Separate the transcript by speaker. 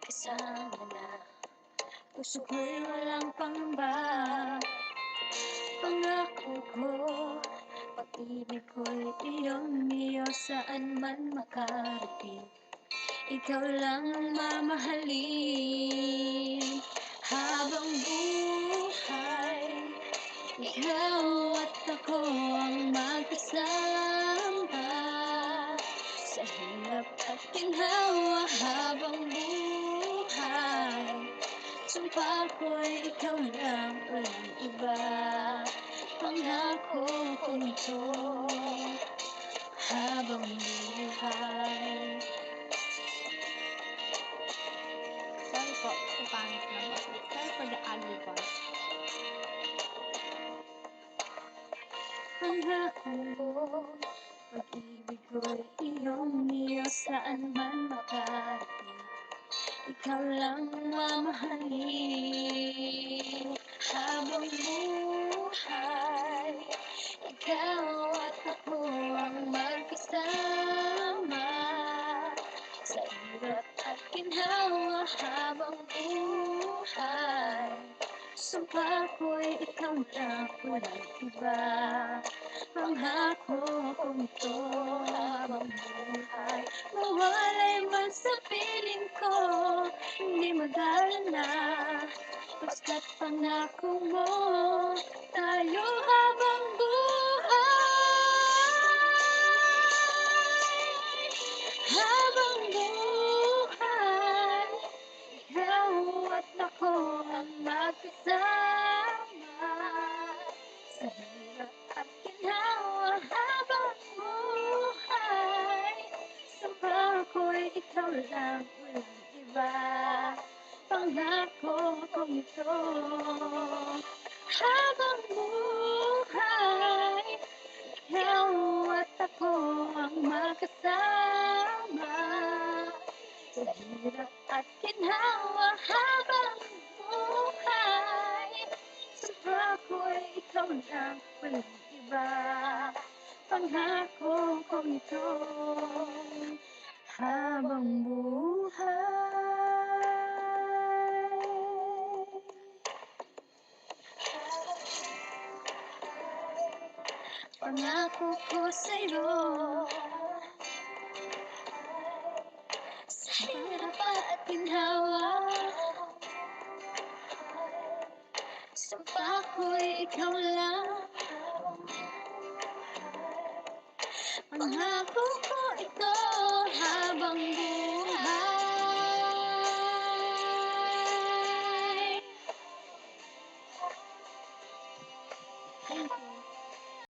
Speaker 1: kasama na. Puso ko'y walang pangamba. Pangako ko, pag-ibig ko'y iyong-iyo saan man makarating. Ikaw lang ang mamahalin habang buhay. Ikaw at ako ang magkasama sa hirap at ginhawa habang buhay. Sumpa ko'y ikaw lang, walang iba. Pangako kong ito habang buhay.
Speaker 2: Sorry po, sa pangit na boses. Sorry for the ugly voice.
Speaker 1: Pangako ko, pag-ibig ko'y iyong-iyo saan man makarating. Ikaw lang ang mamahalin habang buhay. Ikaw at ako ang magkasama sa hirap at ginhawa habang buhay. Sumpa ko'y ikaw lang, walang iba. Pangako kong ito habang buhay. Mawalay man sa piling ko, hindi mag-alala. Basta't pangako mo, tayo habang buhay. Habang buhay, ikaw at ako ang magkasama sa hirap at ginhawa habang buhay. Sumpa ko'y ikaw lang, walang iba. Pangako kong ito habang buhay. Ikaw at ako ang magkasama sa hirap at ginhawa habang buhay. Sumpa ko'y ikaw lang, walang iba. Pangako kong ito habang buhay. Pangako ko sa'yo, sa hirap at ginhawa, sumpa ko'y ikaw lang. Pangako ko ito habang buhay.
Speaker 2: Thank you.